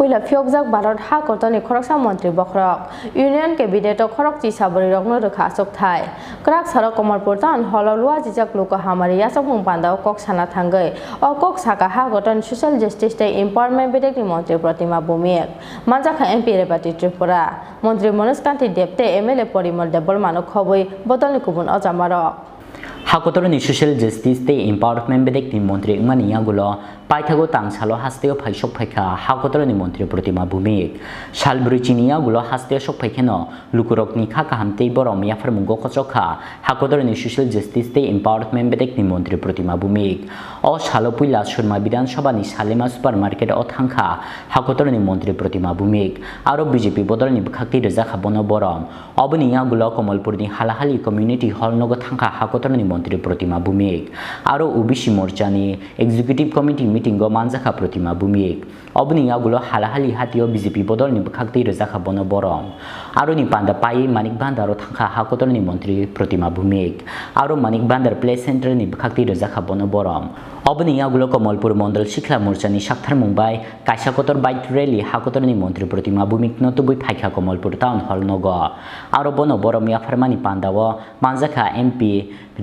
পুইলা ফিয়কজাক ভারত হা কতনি খরকসা মন্ত্রী বখরক union cabinet খরক চিসাবরি রগ্ন রেখা চকথাই crack সারক Kamalpur তান হললুয়া জিজাক লোক হামারি ইয়াসক পান্দাও কক সানা থাঙ্গৈ অ কক সাকা হা গতন সোশ্যাল জাস্টিস তে এম্পাওয়ারমেন্ট বিদেকনি মন্ত্রী প্রতিমা ভূমিক মানজাখা এমপি রেবাতি ত্রিপুরা মন্ত্রী মনোজ কান্তি দেবতে এমএলএ পরিমল দেবল মানক খবই বদলনি কুবুন অজামারক হাকতরনি সোশ্যাল জাস্টিস তে এম্পাওয়ারমেন্ট বিদেকনি মন্ত্রী মানিয়াগুলো পাইথাগো তাংসালো হাস্তেও ফাইসক ফাইখা হাকতরনি মন্ত্রী প্রতিমা ভূমিক শালব্রুই চিনিয়াগুলো হাস্তেও সক ফাইখেন লুকুরকনি খা কাহামতেই বরম ইয়াফার মুঙ্গ খচখা হাকতরনি সোশ্যাল জাস্টিস তে এম্পাওয়ারমেন্ট বিদেকনি মন্ত্রী প্রতিমা ভূমিক অ শালো পুইলা সুরমা বিধানসভানি সালেমা সুপার মার্কেট অ থাংখা হাকতরনি মন্ত্রী প্রতিমা ভূমিক আরো বিজেপি বদলনি খাক্তি রেজা খাবনো বরম অবনিয়াগুলো কমলপুরনি হালাহালি কমিউনিটি হল নগ থাংখা হাকতরনি মন্ত্রী প্রতিমা ভূমিক আরো ওবিসি মোর্চানি এক্সিকিউটিভ কমিটি মিটিং মানজাখা প্রতিমা ভূমিক অবনিয়াগুলো হালাহালি হাতিও বিজেপি বদলনি খাক্তি রেজা খাবনো বরম আরো নি পান্ডা পাই মানিক বান্দারও থাংখা হাকতরনি মন্ত্রী প্রতিমা ভূমিক আরো মানিক বান্দার প্লে সেন্টারনি খাক্তি রেজা খাবনো বরম অবনিয়াগুলো কমলপুর মন্ডল শিক্ষা মোর্চানি সাকথার মুম্বাই কাইসাকতর বাইক রেলি হাকতরনি মন্ত্রী প্রতিমা ভূমিক নতুবই ফাইখা কমলপুর টাউন হল নগ আরো বন বরম ইয়াফারমানি পান্দাও মানজাখা এমপি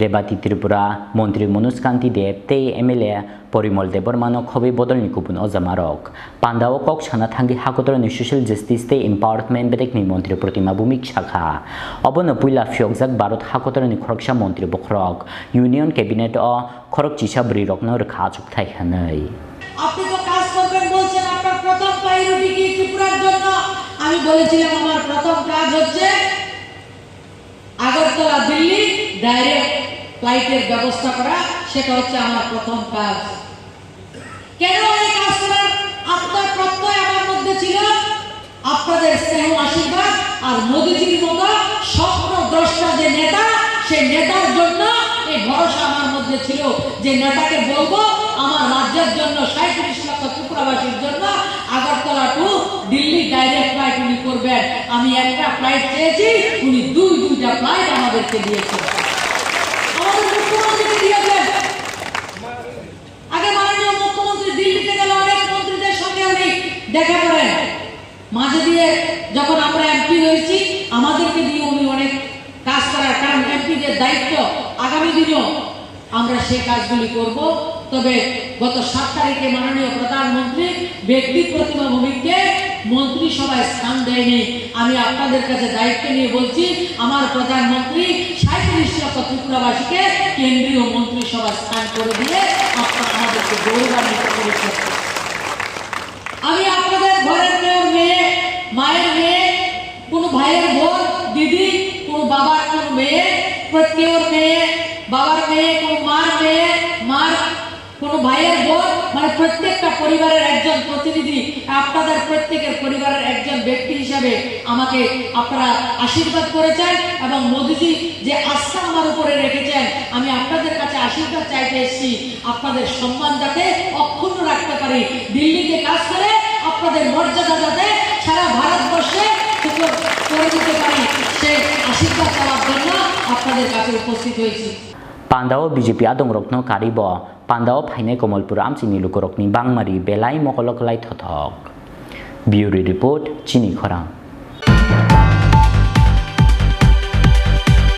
রেবাতি ত্রিপুরা মন্ত্রী মনোজ কান্তি দেব তে এমএলএ পরিমল দেবরমানো খবই বদলনি কুপুন অজামারক পান্দাও কক সানা থাঙ্গি হাকতরনি সোশ্যাল জাস্টিস তে এম্পাওয়ারমেন্ট বেদেকনি মন্ত্রী প্রতিমা ভূমিক শাখা অবন পুইলা ফিয়কজাক ভারত হাকতরনি খরকসা মন্ত্রী বখরক ইউনিয়ন ক্যাবিনেট অ খরক চিসাবরি রগ্ন রেখা চকথাই হাनै আপনি তো কাজ করবেন বলছেন আপনার প্রথম প্রায়োরিটি কি ত্রিপুরার জন্য আমি বলেছিলাম আমার প্রথম কাজ হচ্ছে আগরতলা দিল্লি ডাইরেক্ট ফ্লাইটের ব্যবস্থা করা সেটা হচ্ছে আমার প্রথম কাজ কেন এই কাজ করার আপনার প্রত্যয় আমার মধ্যে ছিল আপনাদের স্নেহ আশীর্বাদ আর মোদিজির মতো স্বপ্নদ্রষ্টা যে নেতা সেই নেতার জন্য এই ভরসা আমার মধ্যে ছিল যে নেতাকে বলবো আমার রাজ্যের জন্য 37 লক্ষ ত্রিপুরাবাসীর জন্য Agartala to Delhi direct flight উনি করবেন আমি একটা ফ্লাইট চেয়েছি উনি দুইটা ফ্লাইট আমাদেরকে দিয়েছেন আমাদের মুখ্যমন্ত্রীকে দিয়েছেন আগে মাননীয় মুখ্যমন্ত্রী দিল্লিতে গেলে অনেক মন্ত্রীদের সঙ্গে উনি দেখা করেন মাঝে দিয়ে যখন আমরা এমপি হয়েছি আমাদেরকে দিয়ে উনি অনেক কাজ করার কারণ এমপিদের দায়িত্ব আগামী দিনেও আমরা সেই কাজগুলি করব তবে গত 7 তারিখে মাননীয় প্রধানমন্ত্রী ব্যক্তি প্রতিমা ভূমিককে মন্ত্রিসভায় স্থান দেয়নি আমি আপনাদের কাছে দায়িত্ব নিয়ে বলছি আমার প্রধানমন্ত্রী 37 লক্ষ ত্রিপুরাবাসীকে কেন্দ্রীয় মন্ত্রিসভায় স্থান করে দিয়ে আপনারা আমাদেরকে গৌরবান্বিত করেছেন আমি আপনাদের ঘরের কেউ মেয়ে মায়ের মেয়ে কোনো ভাইয়ের বোন দিদি কোনো বাবার কোনো মেয়ে প্রত্যেকের মেয়ে বাবার মেয়ে কোনো মার মেয়ে মার কোনো ভাইয়ের বোন মানে প্রত্যেকটা পরিবারের একজন প্রতিনিধি আপনাদের প্রত্যেকের পরিবারের একজন ব্যক্তি হিসাবে আমাকে আপনারা আশীর্বাদ করেছেন এবং মোদিজি যে আস্থা আমার উপরে রেখেছেন আমি আপনাদের কাছে আশীর্বাদ চাইতে এসেছি আপনাদের সম্মান যাতে অক্ষুণ্ণ রাখতে পারি দিল্লিতে কাজ করে আপনাদের মর্যাদা যাতে সারা ভারতবর্ষে করে দিতে পারি সেই আশীর্বাদ চাওয়ার জন্য আপনাদের কাছে উপস্থিত হয়েছি পান্দাও বিজেপি আদং রত্ন কারিব পান্দাও ফাইনে কমলপুর আমচিনি লুকরকনি বাংমারি বেলাই মকলকলাই থথক বিউরি রিপোর্ট চিনি খরাং।